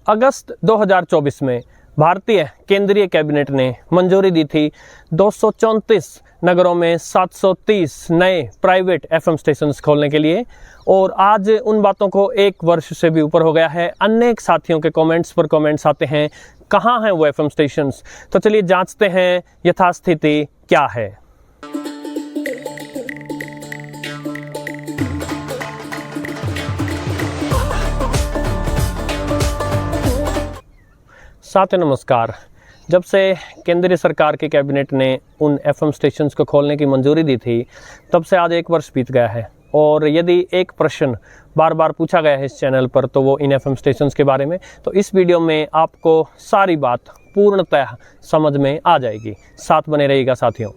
अगस्त 2024 में भारतीय केंद्रीय कैबिनेट ने मंजूरी दी थी 234 नगरों में 730 नए प्राइवेट एफएम स्टेशंस खोलने के लिए, और आज उन बातों को 1 वर्ष से भी ऊपर हो गया है। अनेक साथियों के कमेंट्स पर कमेंट्स आते हैं, कहाँ हैं वो एफएम स्टेशंस। तो चलिए जांचते हैं यथास्थिति क्या है। साथियों नमस्कार। जब से केंद्रीय सरकार की कैबिनेट ने उन एफएम स्टेशंस को खोलने की मंजूरी दी थी, तब से आज 1 वर्ष बीत गया है। और यदि एक प्रश्न बार बार पूछा गया है इस चैनल पर, तो वो इन एफएम स्टेशंस के बारे में। तो इस वीडियो में आपको सारी बात पूर्णतः समझ में आ जाएगी, साथ बने रहिएगा साथियों।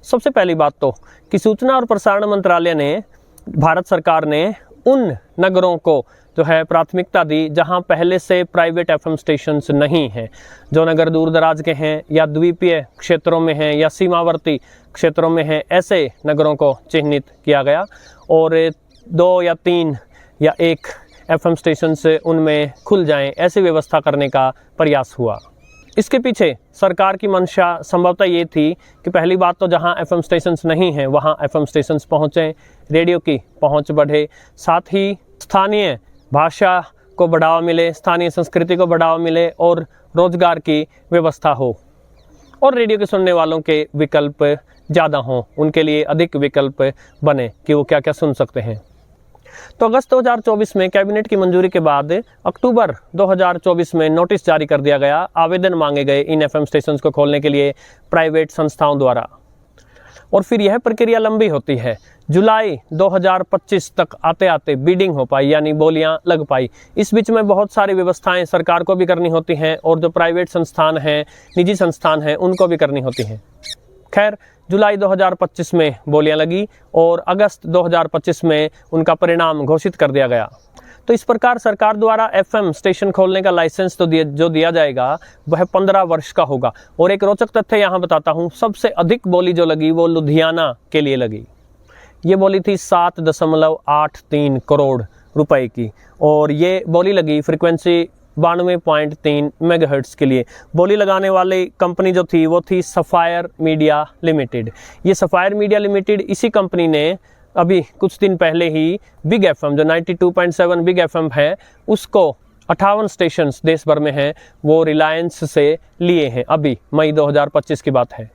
सबसे पहली बात तो कि सूचना और प्रसारण मंत्रालय ने, भारत सरकार ने उन नगरों को जो है प्राथमिकता दी जहां पहले से प्राइवेट एफएम स्टेशंस नहीं हैं। जो नगर दूर दराज के हैं या द्वीपीय क्षेत्रों में हैं या सीमावर्ती क्षेत्रों में हैं, ऐसे नगरों को चिन्हित किया गया और 2 या 3 या 1 एफएम स्टेशन से उनमें खुल जाएं, ऐसी व्यवस्था करने का प्रयास हुआ। इसके पीछे सरकार की मंशा संभवतः ये थी कि पहली बात तो जहां एफएम स्टेशंस नहीं हैं वहां एफएम स्टेशंस पहुँचें, रेडियो की पहुँच बढ़े, साथ ही स्थानीय भाषा को बढ़ावा मिले, स्थानीय संस्कृति को बढ़ावा मिले और रोजगार की व्यवस्था हो, और रेडियो के सुनने वालों के विकल्प ज़्यादा हों, उनके लिए अधिक विकल्प बने कि वो क्या क्या सुन सकते हैं। तो अगस्त 2024 में कैबिनेट की मंजूरी के बाद अक्टूबर 2024 में नोटिस जारी कर दिया गया, आवेदन मांगे गए इन एफएम स्टेशंस को खोलने के लिए प्राइवेट संस्थाओं द्वारा, और फिर यह प्रक्रिया लंबी होती है। जुलाई 2025 तक आते आते बीडिंग हो पाई, यानी बोलियां लग पाई। इस बीच में बहुत सारी व्यवस्थाएं सरकार को भी करनी होती हैं और जो प्राइवेट संस्थान हैं, निजी संस्थान हैं, उनको भी करनी होती हैं। खैर, जुलाई 2025 में बोलियां लगी और अगस्त 2025 में उनका परिणाम घोषित कर दिया गया। तो इस प्रकार सरकार द्वारा एफएम स्टेशन खोलने का लाइसेंस तो जो दिया जाएगा वह 15 वर्ष का होगा। और एक रोचक तथ्य यहाँ बताता हूँ, सबसे अधिक बोली जो लगी वो लुधियाना के लिए लगी। ये बोली थी 7.83 करोड़ रुपए की, और ये बोली लगी फ्रीक्वेंसी 92.3 मेगाहर्ट्ज के लिए। बोली लगाने वाली कंपनी जो थी वो थी सफायर मीडिया लिमिटेड। ये सफायर मीडिया लिमिटेड, इसी कंपनी ने अभी कुछ दिन पहले ही बिग एफएम जो 92.7 बिग एफएम है, उसको 58 स्टेशंस देश भर में हैं, वो रिलायंस से लिए हैं। अभी मई 2025 की बात है।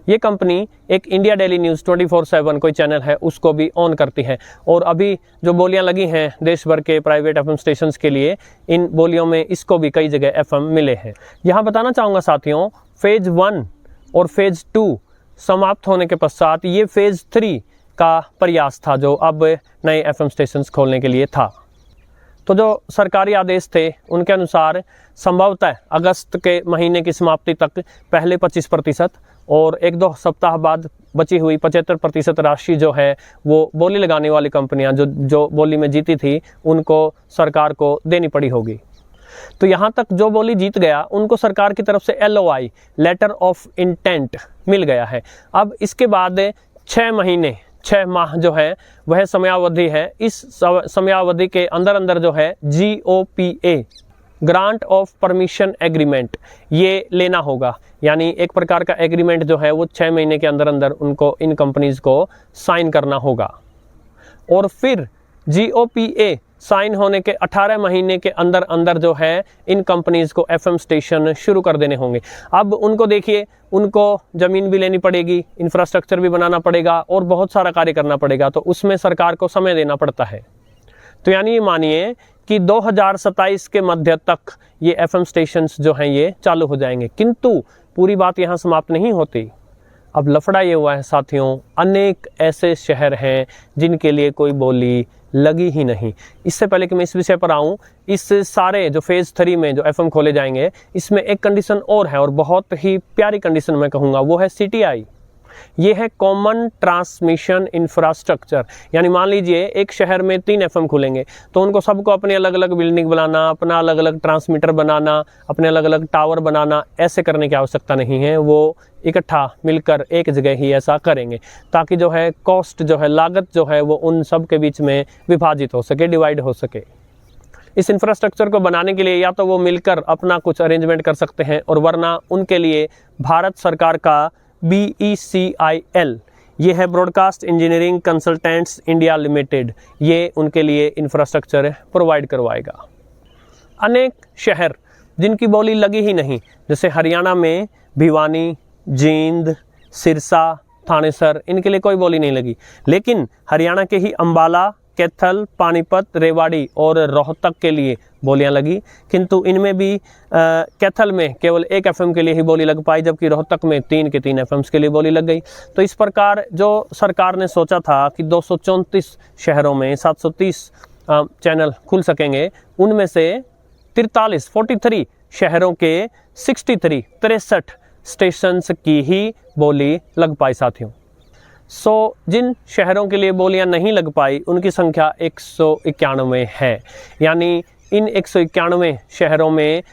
ये कंपनी एक इंडिया डेली न्यूज़ 24/7 कोई चैनल है, उसको भी ऑन करती है। और अभी जो बोलियां लगी हैं देश भर के प्राइवेट एफएम स्टेशंस के लिए, इन बोलियों में इसको भी कई जगह एफएम मिले हैं। यहाँ बताना चाहूँगा साथियों, फेज 1 और फेज 2 समाप्त होने के पश्चात ये फेज 3 का प्रयास था जो अब नए एफएम स्टेशंस खोलने के लिए था। तो जो सरकारी आदेश थे उनके अनुसार संभवतः अगस्त के महीने की समाप्ति तक पहले 25% और 1-2 सप्ताह बाद बची हुई 75% राशि जो है वो बोली लगाने वाली कंपनियां जो बोली में जीती थी उनको सरकार को देनी पड़ी होगी। तो यहाँ तक जो बोली जीत गया उनको सरकार की तरफ से LOI लेटर ऑफ इंटेंट मिल गया है। अब इसके बाद 6 माह जो है वह समयावधि है। इस समयावधि के अंदर जो है GOPA grant of permission agreement ये लेना होगा, यानी एक प्रकार का एग्रीमेंट जो है वो 6 महीने के अंदर उनको, इन कंपनीज को साइन करना होगा। और फिर GOPA साइन होने के 18 महीने के अंदर जो है इन कंपनीज को एफएम स्टेशन शुरू कर देने होंगे। अब उनको देखिए, उनको ज़मीन भी लेनी पड़ेगी, इंफ्रास्ट्रक्चर भी बनाना पड़ेगा और बहुत सारा कार्य करना पड़ेगा, तो उसमें सरकार को समय देना पड़ता है। तो यानी ये मानिए कि 2027 के मध्य तक ये एफएम स्टेशंस जो हैं ये चालू हो जाएंगे। किंतु पूरी बात यहाँ समाप्त नहीं होती। अब लफड़ा ये हुआ है साथियों, अनेक ऐसे शहर हैं जिनके लिए कोई बोली लगी ही नहीं। इससे पहले कि मैं इस विषय पर आऊँ, इस सारे जो फेज़ 3 में जो एफएम खोले जाएंगे, इसमें एक कंडीशन और है और बहुत ही प्यारी कंडीशन मैं कहूँगा, वो है CTI। ये है कॉमन ट्रांसमिशन इंफ्रास्ट्रक्चर। यानी मान लीजिए एक शहर में 3 एफएम खुलेंगे तो उनको सबको अपने अलग अलग बिल्डिंग बनाना, अपना अलग अलग ट्रांसमीटर बनाना, अपने अलग अलग टावर बनाना, ऐसे करने की आवश्यकता नहीं है। वो इकट्ठा मिलकर एक जगह ही ऐसा करेंगे ताकि जो है कॉस्ट जो है, लागत जो है वो उन सब के बीच में विभाजित हो सके, डिवाइड हो सके। इस इंफ्रास्ट्रक्चर को बनाने के लिए या तो वो मिलकर अपना कुछ अरेंजमेंट कर सकते हैं, और वरना उनके लिए भारत सरकार का BECIL, ये है broadcast engineering consultants India limited, ये उनके लिए इंफ्रास्ट्रक्चर प्रोवाइड करवाएगा। अनेक शहर जिनकी बोली लगी ही नहीं, जैसे हरियाणा में भिवानी, जींद, सिरसा, थानेसर, इनके लिए कोई बोली नहीं लगी, लेकिन हरियाणा के ही अंबाला, कैथल, पानीपत, रेवाड़ी और रोहतक के लिए बोलियां लगी, किंतु इनमें भी कैथल में केवल 1 FM के लिए ही बोली लग पाई, जबकि रोहतक में 3 के 3 FMs के लिए बोली लग गई। तो इस प्रकार जो सरकार ने सोचा था कि 234 शहरों में 730 चैनल खुल सकेंगे, उनमें से 43 शहरों के 63 स्टेशंस की ही बोली लग पाई साथियों। जिन शहरों के लिए बोलियां नहीं लग पाई उनकी संख्या 191 है, यानी इन 191 शहरों में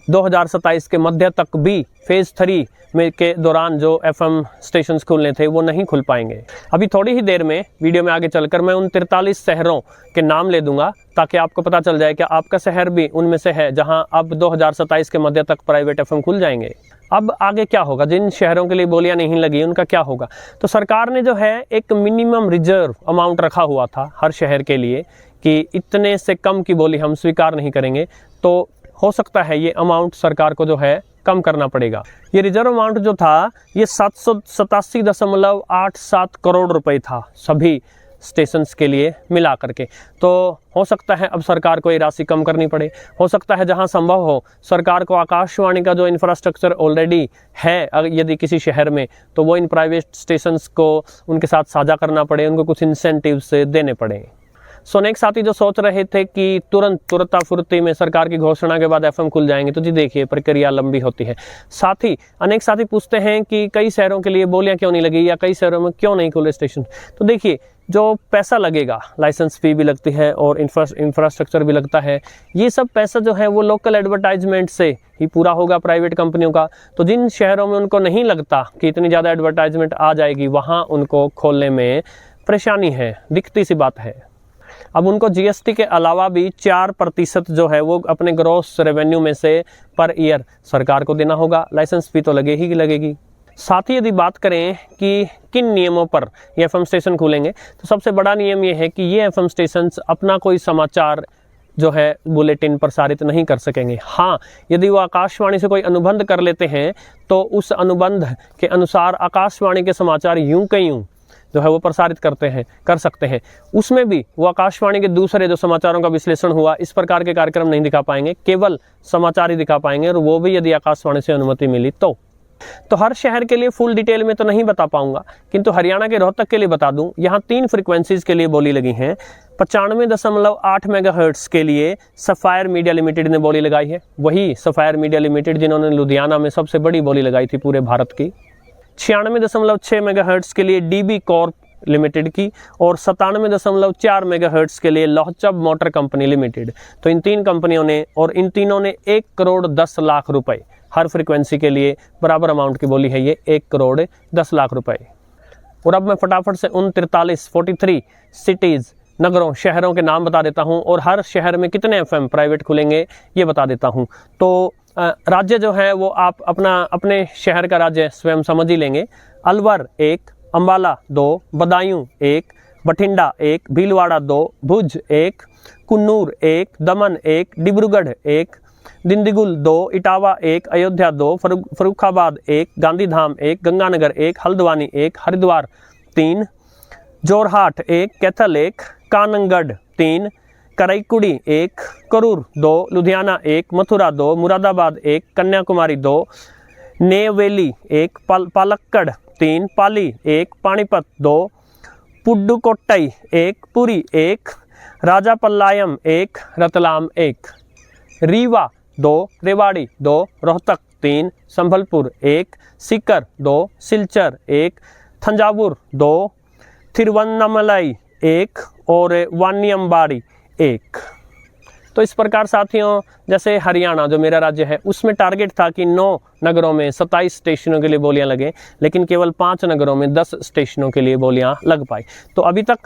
2027 के मध्य तक भी फेज़ 3 में के दौरान जो FM स्टेशंस खुलने थे वो नहीं खुल पाएंगे। अभी थोड़ी ही देर में वीडियो में आगे चलकर मैं उन 43 शहरों के नाम ले दूंगा, ताकि आपको पता चल जाए कि आपका शहर भी उनमें से है जहां अब 2027 के मध्य तक प्राइवेट FM खुल जाएंगे। अब आगे क्या होगा, जिन शहरों के लिए बोलियां नहीं लगी उनका क्या होगा? तो सरकार ने जो है एक मिनिमम रिजर्व अमाउंट रखा हुआ था हर शहर के लिए कि इतने से कम की बोली हम स्वीकार नहीं करेंगे, तो हो सकता है ये अमाउंट सरकार को जो है कम करना पड़ेगा। ये रिजर्व अमाउंट जो था ये 787.87 करोड़ रुपए था सभी स्टेशंस के लिए मिला करके। तो हो सकता है अब सरकार को ये राशि कम करनी पड़े, हो सकता है जहां संभव हो सरकार को आकाशवाणी का जो इंफ्रास्ट्रक्चर ऑलरेडी है यदि किसी शहर में, तो वो इन प्राइवेट स्टेशंस को उनके साथ साझा करना पड़े, उनको कुछ इंसेंटिव्स देने पड़े। अनेक साथी जो सोच रहे थे कि तुरंता फुर्ती में सरकार की घोषणा के बाद FM खुल जाएंगे, तो जी देखिए प्रक्रिया लंबी होती है। अनेक साथी पूछते हैं कि कई शहरों के लिए बोलियां क्यों नहीं लगी या कई शहरों में क्यों नहीं खुले स्टेशन। तो देखिए जो पैसा लगेगा, लाइसेंस फी भी लगती है और इंफ्रास्ट्रक्चर भी लगता है, ये सब पैसा जो है वो लोकल एडवर्टाइजमेंट से ही पूरा होगा प्राइवेट कंपनियों का। तो जिन शहरों में उनको नहीं लगता कि इतनी ज़्यादा एडवर्टाइजमेंट आ जाएगी, वहाँ उनको खोलने में परेशानी है, दिखती सी बात है। अब उनको GST के अलावा भी 4% जो है वो अपने ग्रॉस रेवेन्यू में से पर ईयर सरकार को देना होगा। लाइसेंस फी तो लगेगी। साथ ही यदि बात करें कि किन नियमों पर ये FM स्टेशन खुलेंगे, तो सबसे बड़ा नियम ये है कि ये FM स्टेशन अपना कोई समाचार जो है बुलेटिन प्रसारित नहीं कर सकेंगे। हाँ, यदि वो आकाशवाणी से कोई अनुबंध कर लेते हैं तो उस अनुबंध के अनुसार आकाशवाणी के समाचार यूं के यूं जो है वो प्रसारित कर सकते हैं। उसमें भी वो आकाशवाणी के दूसरे जो समाचारों का विश्लेषण हुआ, इस प्रकार के कार्यक्रम नहीं दिखा पाएंगे, केवल समाचार ही दिखा पाएंगे, और वो भी यदि आकाशवाणी से अनुमति मिली तो हर शहर के लिए फुल डिटेल में तो नहीं बता पाऊंगा, किंतु हरियाणा के रोहतक के लिए बता दूं, यहाँ 3 फ्रीक्वेंसीज के लिए बोली लगी हैं। 95.8 मेगाहर्ट्ज के लिए सफायर मीडिया लिमिटेड ने बोली लगाई है, वही सफायर मीडिया लिमिटेड जिन्होंने लुधियाना में सबसे बड़ी बोली लगाई थी पूरे भारत की। 96.6 मेगाहर्ट्ज के लिए DB कॉर्प लिमिटेड की, और 97.4 मेगाहर्ट्ज के लिए लोहचब मोटर कंपनी लिमिटेड। तो इन 3 कंपनियों ने, और इन तीनों ने 1,10,00,000 रुपए हर फ्रीक्वेंसी के लिए बराबर अमाउंट की बोली है, ये 1,10,00,000 रुपए। और अब मैं फटाफट से उन 43 सिटीज, नगरों, शहरों के नाम बता देता हूं, और हर शहर में कितने FM प्राइवेट खुलेंगे ये बता देता हूं। तो राज्य जो है वो आप अपने शहर का राज्य स्वयं समझ ही लेंगे। अलवर 1, अंबाला 2, बदायूं 1, बठिंडा 1, भीलवाड़ा 2, भुज 1, कुन्नूर 1, दमन 1, डिब्रूगढ़ 1, दिंडीगुल 2, इटावा 1, अयोध्या 2, फर्रुखाबाद 1, गांधीधाम 1, गंगानगर 1, हल्द्वानी 1, हरिद्वार 3, जोरहाट 1, कैथल 1, कानंगढ़ 3, कराईकुड़ी 1, करूर 2, लुधियाना 1, मथुरा 2, मुरादाबाद 1, कन्याकुमारी 2, नेववेली 1, पालक्कड़ 3, पाली 1, पानीपत 2, पुडुकोट्टई 1, पुरी 1, राजापल्लायम 1, रतलाम 1, रीवा 2, रेवाड़ी 2, रोहतक 3, संबलपुर 1, सीकर 2, सिलचर 1, थंजावुर 2, तिरुवन्नामलाई 1 और वानियम्बाड़ी 1। तो इस प्रकार साथियों, जैसे हरियाणा जो मेरा राज्य है उसमें टारगेट था कि 9 नगरों में 27 स्टेशनों के लिए बोलियां लगे, लेकिन केवल 5 नगरों में 10 स्टेशनों के लिए बोलियां लग पाई। तो अभी तक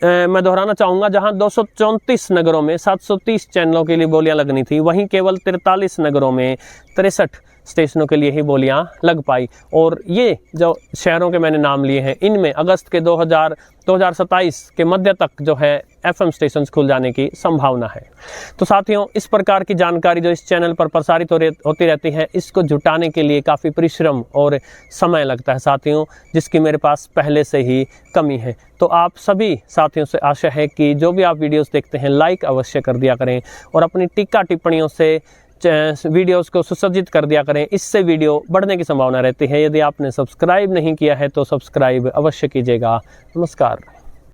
मैं दोहराना चाहूँगा, जहां 234 नगरों में 730 चैनलों के लिए बोलियां लगनी थी, वहीं केवल 43 नगरों में 63 स्टेशनों के लिए ही बोलियां लग पाई। और ये जो शहरों के मैंने नाम लिए हैं, इनमें अगस्त के 2027 के मध्य तक जो है FM स्टेशन खुल जाने की संभावना है। तो साथियों, इस प्रकार की जानकारी जो इस चैनल पर प्रसारित होती रहती है, इसको जुटाने के लिए काफ़ी परिश्रम और समय लगता है साथियों, जिसकी मेरे पास पहले से ही कमी है। तो आप सभी साथियों से आशा है कि जो भी आप वीडियोस देखते हैं, लाइक अवश्य कर दिया करें और अपनी टीका टिप्पणियों से वीडियोस को सुसज्जित कर दिया करें। इससे वीडियो बढ़ने की संभावना रहती है। यदि आपने सब्सक्राइब नहीं किया है तो सब्सक्राइब अवश्य कीजिएगा। नमस्कार।